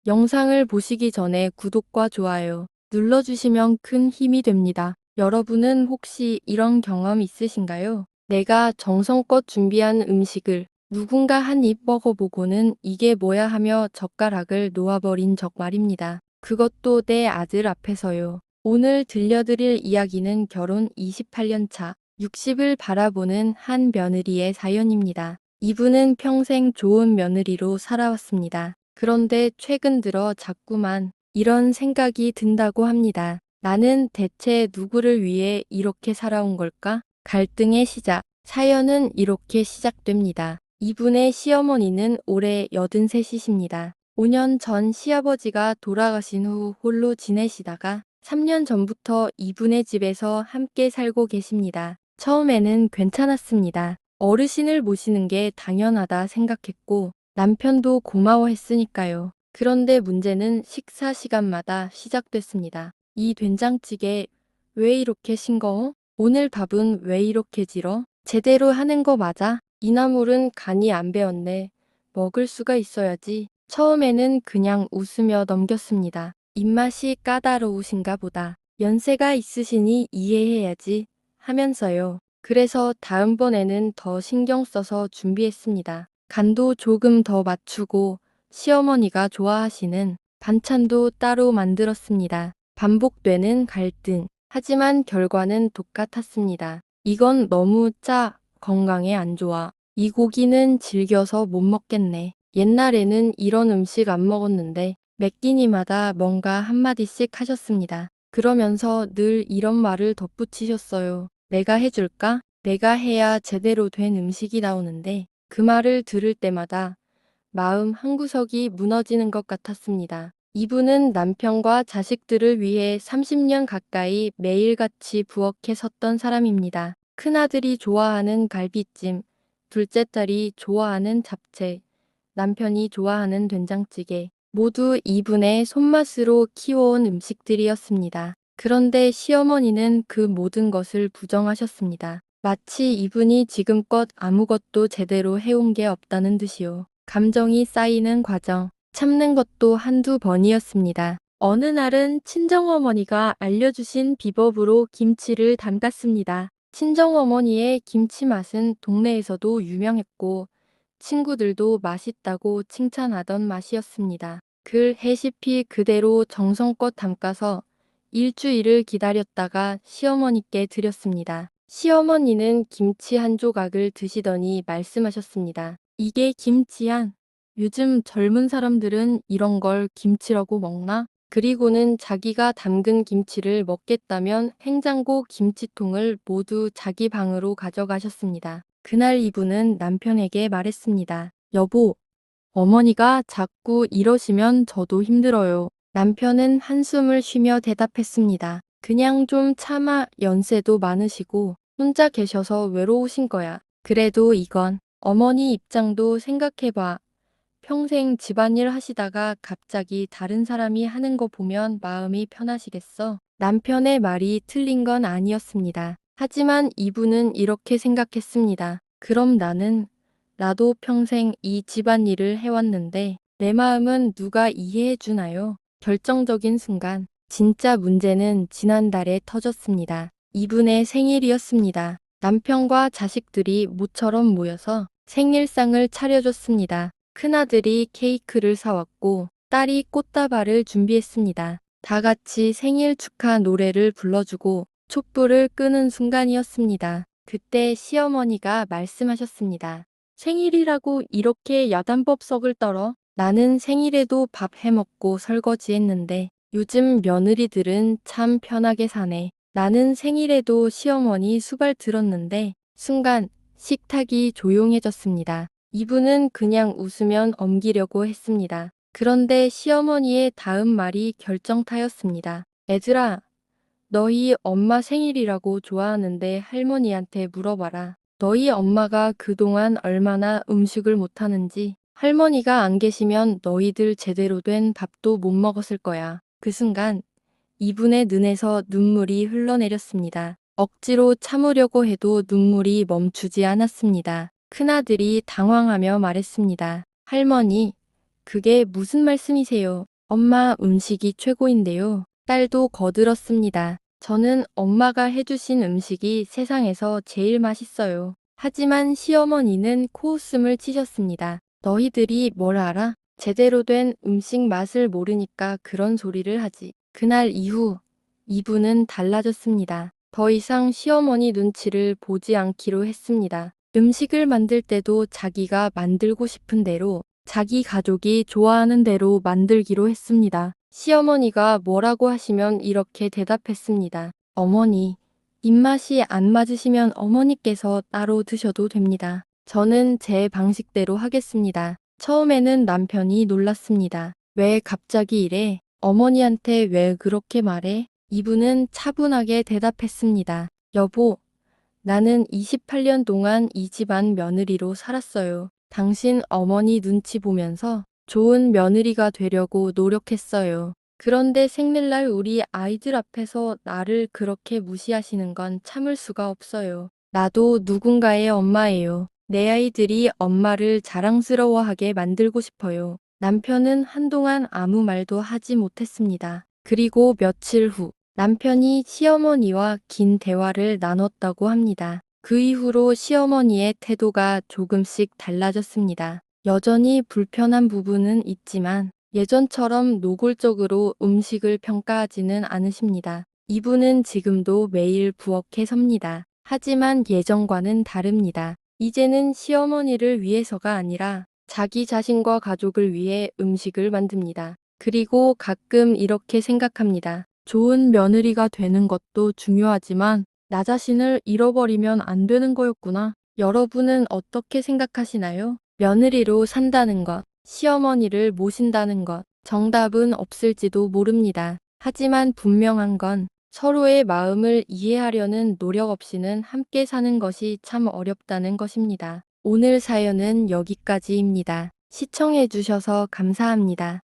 영상을 보시기 전에 구독과 좋아요 눌러주시면 큰 힘이 됩니다. 여러분은 혹시 이런 경험 있으신가요? 내가 정성껏 준비한 음식을 누군가 한 입 먹어보고는 이게 뭐야 하며 젓가락을 놓아버린 적 말입니다. 그것도 내 아들 앞에서요. 오늘 들려드릴 이야기는 결혼 28년 차 60을 바라보는 한 며느리의 사연입니다. 이분은 평생 좋은 며느리로 살아왔습니다. 그런데 최근 들어 자꾸만 이런 생각이 든다고 합니다. 나는 대체 누구를 위해 이렇게 살아온 걸까? 갈등의 시작. 사연은 이렇게 시작됩니다. 이분의 시어머니는 올해 83이십니다. 5년 전 시아버지가 돌아가신 후 홀로 지내시다가 3년 전부터 이분의 집에서 함께 살고 계십니다. 처음에는 괜찮았습니다. 어르신을 모시는 게 당연하다 생각했고 남편도 고마워했으니까요. 그런데 문제는 식사 시간마다 시작됐습니다. 이 된장찌개 왜 이렇게 싱거워? 오늘 밥은 왜 이렇게 질어? 제대로 하는 거 맞아? 이 나물은 간이 안 배었네. 먹을 수가 있어야지. 처음에는 그냥 웃으며 넘겼습니다. 입맛이 까다로우신가 보다. 연세가 있으시니 이해해야지 하면서요. 그래서 다음번에는 더 신경 써서 준비했습니다. 간도 조금 더 맞추고 시어머니가 좋아하시는 반찬도 따로 만들었습니다. 반복되는 갈등. 하지만 결과는 똑같았습니다. 이건 너무 짜, 건강에 안 좋아. 이 고기는 질겨서 못 먹겠네. 옛날에는 이런 음식 안 먹었는데 매 끼니마다 뭔가 한마디씩 하셨습니다. 그러면서 늘 이런 말을 덧붙이셨어요. 내가 해줄까? 내가 해야 제대로 된 음식이 나오는데 그 말을 들을 때마다 마음 한구석이 무너지는 것 같았습니다. 이분은 남편과 자식들을 위해 30년 가까이 매일같이 부엌에 섰던 사람입니다. 큰아들이 좋아하는 갈비찜, 둘째 딸이 좋아하는 잡채, 남편이 좋아하는 된장찌개, 모두 이분의 손맛으로 키워온 음식들이었습니다. 그런데 시어머니는 그 모든 것을 부정하셨습니다. 마치 이분이 지금껏 아무것도 제대로 해온 게 없다는 듯이요. 감정이 쌓이는 과정, 참는 것도 한두 번이었습니다. 어느 날은 친정어머니가 알려주신 비법으로 김치를 담갔습니다. 친정어머니의 김치 맛은 동네에서도 유명했고 친구들도 맛있다고 칭찬하던 맛이었습니다. 그 레시피 그대로 정성껏 담가서 일주일을 기다렸다가 시어머니께 드렸습니다. 시어머니는 김치 한 조각을 드시더니 말씀하셨습니다. 이게 김치야? 요즘 젊은 사람들은 이런 걸 김치라고 먹나? 그리고는 자기가 담근 김치를 먹겠다면 행장고 김치통을 모두 자기 방으로 가져가셨습니다. 그날 이분은 남편에게 말했습니다. 여보, 어머니가 자꾸 이러시면 저도 힘들어요. 남편은 한숨을 쉬며 대답했습니다. 그냥 좀 참아. 연세도 많으시고 혼자 계셔서 외로우신 거야. 그래도 이건 어머니 입장도 생각해봐. 평생 집안일 하시다가 갑자기 다른 사람이 하는 거 보면 마음이 편하시겠어? 남편의 말이 틀린 건 아니었습니다. 하지만 이분은 이렇게 생각했습니다. 그럼 나도 평생 이 집안일을 해왔는데 내 마음은 누가 이해해 주나요? 결정적인 순간, 진짜 문제는 지난달에 터졌습니다. 이분의 생일이었습니다. 남편과 자식들이 모처럼 모여서 생일상을 차려줬습니다. 큰아들이 케이크를 사왔고 딸이 꽃다발을 준비했습니다. 다 같이 생일 축하 노래를 불러주고 촛불을 끄는 순간이었습니다. 그때 시어머니가 말씀하셨습니다. 생일이라고 이렇게 야단법석을 떨어? 나는 생일에도 밥 해먹고 설거지했는데 요즘 며느리들은 참 편하게 사네. 나는 생일에도 시어머니 수발 들었는데 순간 식탁이 조용해졌습니다. 이분은 그냥 웃으면 엉기려고 했습니다. 그런데 시어머니의 다음 말이 결정타였습니다. 애들아, 너희 엄마 생일이라고 좋아하는데 할머니한테 물어봐라. 너희 엄마가 그동안 얼마나 음식을 못하는지. 할머니가 안 계시면 너희들 제대로 된 밥도 못 먹었을 거야. 그 순간 이분의 눈에서 눈물이 흘러내렸습니다. 억지로 참으려고 해도 눈물이 멈추지 않았습니다. 큰아들이 당황하며 말했습니다. 할머니, 그게 무슨 말씀이세요? 엄마 음식이 최고인데요. 딸도 거들었습니다. 저는 엄마가 해주신 음식이 세상에서 제일 맛있어요. 하지만 시어머니는 코웃음을 치셨습니다. 너희들이 뭘 알아? 제대로 된 음식 맛을 모르니까 그런 소리를 하지. 그날 이후 이분은 달라졌습니다. 더 이상 시어머니 눈치를 보지 않기로 했습니다. 음식을 만들 때도 자기가 만들고 싶은 대로 자기 가족이 좋아하는 대로 만들기로 했습니다. 시어머니가 뭐라고 하시면 이렇게 대답했습니다. 어머니, 입맛이 안 맞으시면 어머니께서 따로 드셔도 됩니다. 저는 제 방식대로 하겠습니다. 처음에는 남편이 놀랐습니다. 왜 갑자기 이래? 어머니한테 왜 그렇게 말해? 이분은 차분하게 대답했습니다. 여보, 나는 28년 동안 이 집안 며느리로 살았어요. 당신 어머니 눈치 보면서 좋은 며느리가 되려고 노력했어요. 그런데 생일날 우리 아이들 앞에서 나를 그렇게 무시하시는 건 참을 수가 없어요. 나도 누군가의 엄마예요. 내 아이들이 엄마를 자랑스러워하게 만들고 싶어요. 남편은 한동안 아무 말도 하지 못했습니다. 그리고 며칠 후 남편이 시어머니와 긴 대화를 나눴다고 합니다. 그 이후로 시어머니의 태도가 조금씩 달라졌습니다. 여전히 불편한 부분은 있지만 예전처럼 노골적으로 음식을 평가하지는 않으십니다. 이분은 지금도 매일 부엌에 섭니다. 하지만 예전과는 다릅니다. 이제는 시어머니를 위해서가 아니라 자기 자신과 가족을 위해 음식을 만듭니다. 그리고 가끔 이렇게 생각합니다. 좋은 며느리가 되는 것도 중요하지만 나 자신을 잃어버리면 안 되는 거였구나. 여러분은 어떻게 생각하시나요? 며느리로 산다는 것, 시어머니를 모신다는 것, 정답은 없을지도 모릅니다. 하지만 분명한 건 서로의 마음을 이해하려는 노력 없이는 함께 사는 것이 참 어렵다는 것입니다. 오늘 사연은 여기까지입니다. 시청해 주셔서 감사합니다.